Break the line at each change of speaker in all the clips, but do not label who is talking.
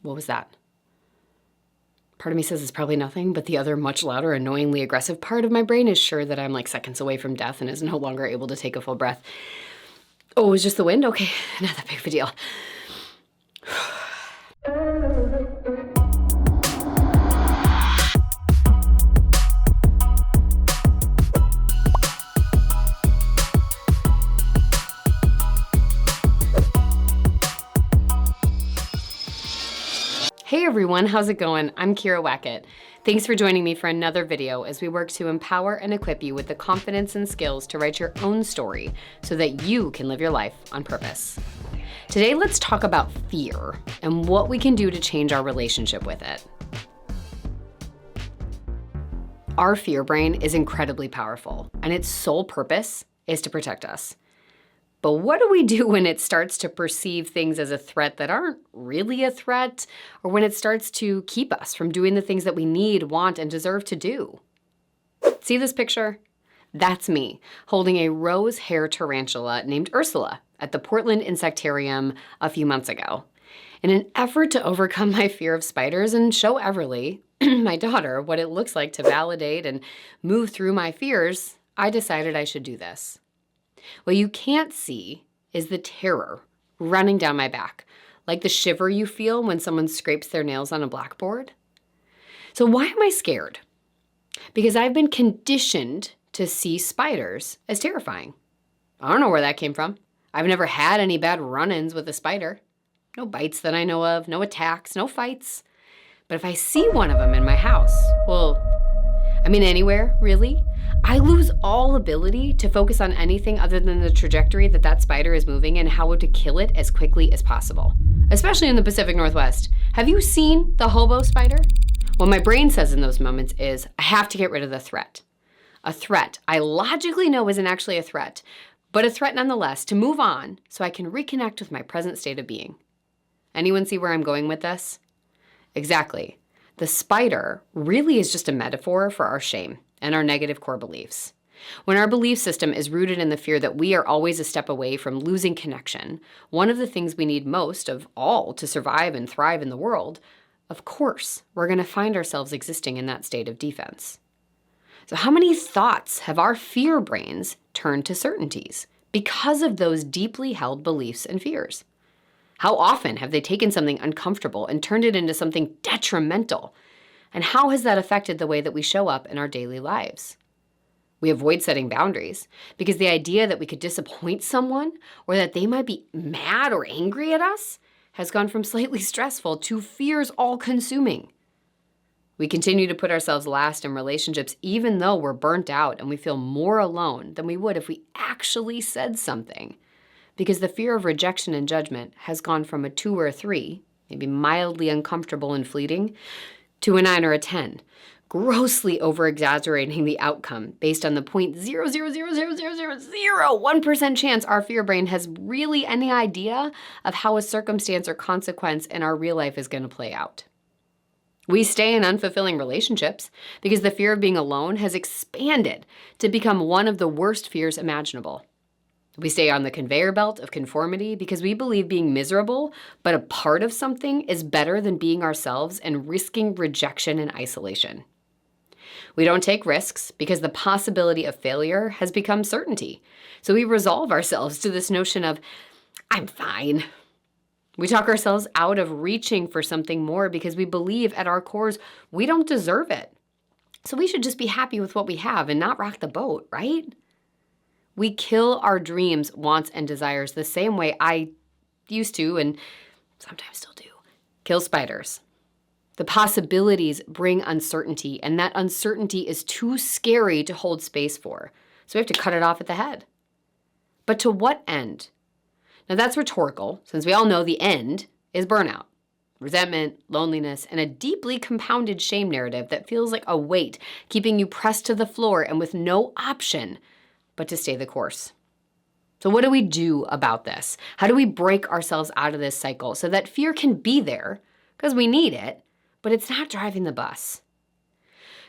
What was that? Part of me says it's probably nothing, but the other much louder, annoyingly aggressive part of my brain is sure that I'm like seconds away from death and is no longer able to take a full breath. Oh, it was just the wind? Okay, not that big of a deal. Hey everyone, how's it going? I'm Kira Wackett. Thanks for joining me for another video as we work to empower and equip you with the confidence and skills to write your own story so that you can live your life on purpose. Today, let's talk about fear and what we can do to change our relationship with it. Our fear brain is incredibly powerful, and its sole purpose is to protect us. But what do we do when it starts to perceive things as a threat that aren't really a threat, or when it starts to keep us from doing the things that we need, want, and deserve to do? See this picture? That's me, holding a rose hair tarantula named Ursula at the Portland Insectarium a few months ago. In an effort to overcome my fear of spiders and show Everly, my daughter, what it looks like to validate and move through my fears, I decided I should do this. What you can't see is the terror running down my back, like the shiver you feel when someone scrapes their nails on a blackboard. So why am I scared? Because I've been conditioned to see spiders as terrifying. I don't know where that came from. I've never had any bad run-ins with a spider. No bites that I know of, no attacks, no fights. But if I see one of them in my house, anywhere, really, I lose all ability to focus on anything other than the trajectory that that spider is moving and how to kill it as quickly as possible, especially in the Pacific Northwest. Have you seen the hobo spider? What my brain says in those moments is, I have to get rid of the threat. A threat I logically know isn't actually a threat, but a threat nonetheless to move on so I can reconnect with my present state of being. Anyone see where I'm going with this? Exactly. The spider really is just a metaphor for our shame and our negative core beliefs. When our belief system is rooted in the fear that we are always a step away from losing connection, one of the things we need most of all to survive and thrive in the world, of course, we're going to find ourselves existing in that state of defense. So how many thoughts have our fear brains turned to certainties because of those deeply held beliefs and fears? How often have they taken something uncomfortable and turned it into something detrimental? And how has that affected the way that we show up in our daily lives? We avoid setting boundaries because the idea that we could disappoint someone or that they might be mad or angry at us has gone from slightly stressful to fears all-consuming. We continue to put ourselves last in relationships even though we're burnt out and we feel more alone than we would if we actually said something. Because the fear of rejection and judgment has gone from a 2 or a 3, maybe mildly uncomfortable and fleeting, to a 9 or a 10, grossly over-exaggerating the outcome based on the 0.0000001% chance our fear brain has really any idea of how a circumstance or consequence in our real life is going to play out. We stay in unfulfilling relationships because the fear of being alone has expanded to become one of the worst fears imaginable. We stay on the conveyor belt of conformity because we believe being miserable but a part of something is better than being ourselves and risking rejection and isolation. We don't take risks because the possibility of failure has become certainty. So we resolve ourselves to this notion of, I'm fine. We talk ourselves out of reaching for something more because we believe at our cores we don't deserve it. So we should just be happy with what we have and not rock the boat, right? We kill our dreams, wants, and desires the same way I used to, and sometimes still do, kill spiders. The possibilities bring uncertainty, and that uncertainty is too scary to hold space for. So we have to cut it off at the head. But to what end? Now that's rhetorical, since we all know the end is burnout, resentment, loneliness, and a deeply compounded shame narrative that feels like a weight, keeping you pressed to the floor and with no option but to stay the course. So what do we do about this? How do we break ourselves out of this cycle so that fear can be there, because we need it, but it's not driving the bus?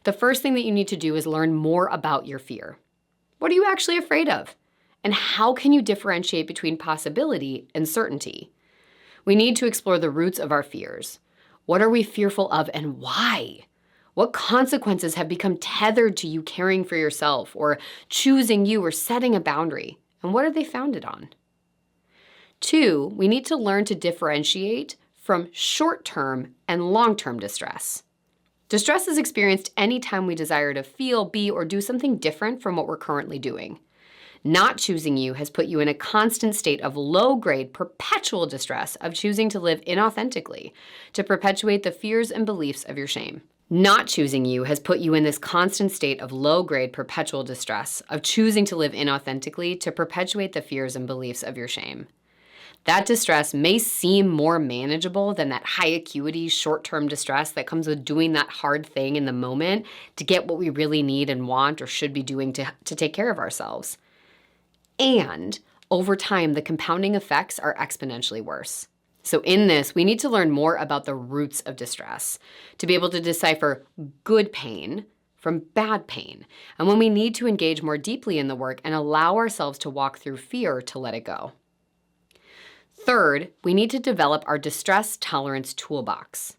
The first thing that you need to do is learn more about your fear. What are you actually afraid of? And how can you differentiate between possibility and certainty? We need to explore the roots of our fears. What are we fearful of and why? What consequences have become tethered to you caring for yourself or choosing you or setting a boundary? And what are they founded on? 2, we need to learn to differentiate from short-term and long-term distress. Distress is experienced anytime we desire to feel, be, or do something different from what we're currently doing. Not choosing you has put you in a constant state of low-grade, perpetual distress of choosing to live inauthentically, to perpetuate the fears and beliefs of your shame. Not choosing you has put you in this constant state of low-grade, perpetual distress of choosing to live inauthentically, to perpetuate the fears and beliefs of your shame. That distress may seem more manageable than that high acuity, short-term distress that comes with doing that hard thing in the moment to get what we really need and want or should be doing to take care of ourselves. And over time, the compounding effects are exponentially worse. So in this, we need to learn more about the roots of distress to be able to decipher good pain from bad pain, and when we need to engage more deeply in the work and allow ourselves to walk through fear to let it go. 3rd, we need to develop our distress tolerance toolbox.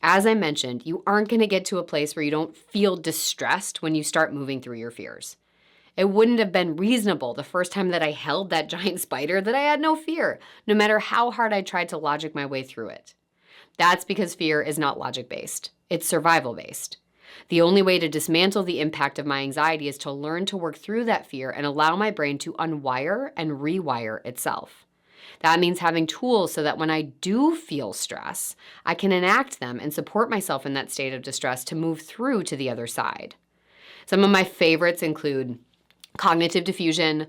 As I mentioned, you aren't going to get to a place where you don't feel distressed when you start moving through your fears. It wouldn't have been reasonable the first time that I held that giant spider that I had no fear, no matter how hard I tried to logic my way through it. That's because fear is not logic-based. It's survival-based. The only way to dismantle the impact of my anxiety is to learn to work through that fear and allow my brain to unwire and rewire itself. That means having tools so that when I do feel stress, I can enact them and support myself in that state of distress to move through to the other side. Some of my favorites include cognitive diffusion,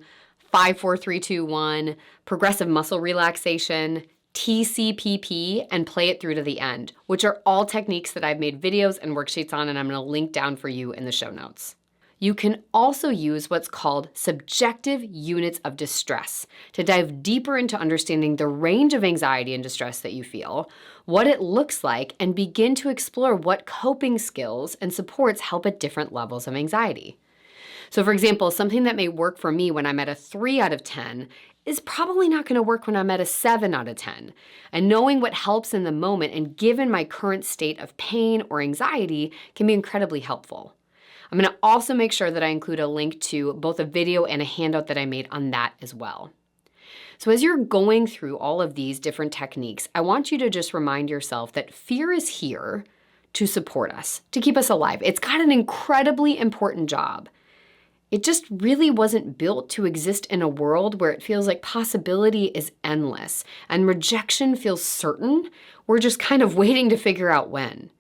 5-4-3-2-1, progressive muscle relaxation, TCPP, and play it through to the end, which are all techniques that I've made videos and worksheets on, and I'm going to link down for you in the show notes. You can also use what's called subjective units of distress to dive deeper into understanding the range of anxiety and distress that you feel, what it looks like, and begin to explore what coping skills and supports help at different levels of anxiety. So for example, something that may work for me when I'm at a 3 out of 10 is probably not going to work when I'm at a 7 out of 10. And knowing what helps in the moment and given my current state of pain or anxiety can be incredibly helpful. I'm going to also make sure that I include a link to both a video and a handout that I made on that as well. So as you're going through all of these different techniques, I want you to just remind yourself that fear is here to support us, to keep us alive. It's got an incredibly important job. It just really wasn't built to exist in a world where it feels like possibility is endless and rejection feels certain. We're just kind of waiting to figure out when.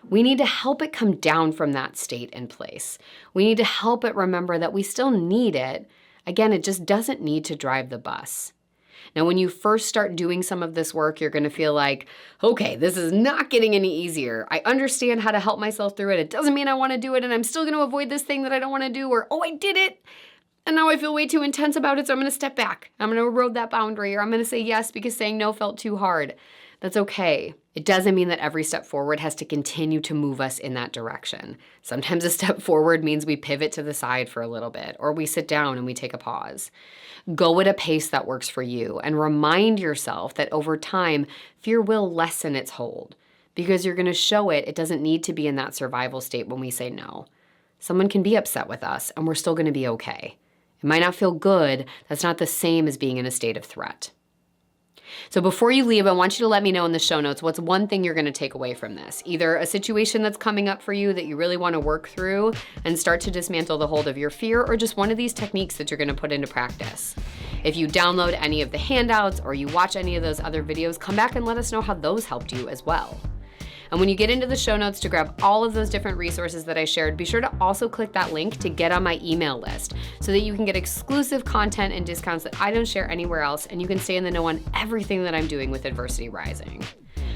We need to help it come down from that state and place. We need to help it remember that we still need it. Again, it just doesn't need to drive the bus. Now, when you first start doing some of this work, you're going to feel like, okay, this is not getting any easier. I understand how to help myself through it. It doesn't mean I want to do it, and I'm still going to avoid this thing that I don't want to do, or, oh, I did it, and now I feel way too intense about it, so I'm going to step back. I'm going to erode that boundary, or I'm going to say yes because saying no felt too hard. That's okay. It doesn't mean that every step forward has to continue to move us in that direction. Sometimes a step forward means we pivot to the side for a little bit, or we sit down and we take a pause. Go at a pace that works for you and remind yourself that over time, fear will lessen its hold because you're going to show it doesn't need to be in that survival state when we say no. Someone can be upset with us and we're still going to be okay. It might not feel good. That's not the same as being in a state of threat. So before you leave, I want you to let me know in the show notes what's one thing you're going to take away from this. Either a situation that's coming up for you that you really want to work through and start to dismantle the hold of your fear, or just one of these techniques that you're going to put into practice. If you download any of the handouts or you watch any of those other videos, come back and let us know how those helped you as well. And when you get into the show notes to grab all of those different resources that I shared, be sure to also click that link to get on my email list so that you can get exclusive content and discounts that I don't share anywhere else, and you can stay in the know on everything that I'm doing with Adversity Rising.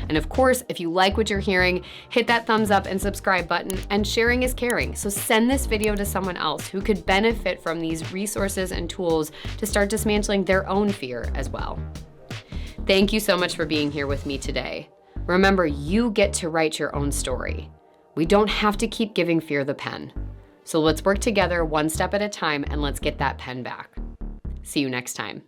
And of course, if you like what you're hearing, hit that thumbs up and subscribe button, and sharing is caring. So send this video to someone else who could benefit from these resources and tools to start dismantling their own fear as well. Thank you so much for being here with me today. Remember, you get to write your own story. We don't have to keep giving fear the pen. So let's work together one step at a time and let's get that pen back. See you next time.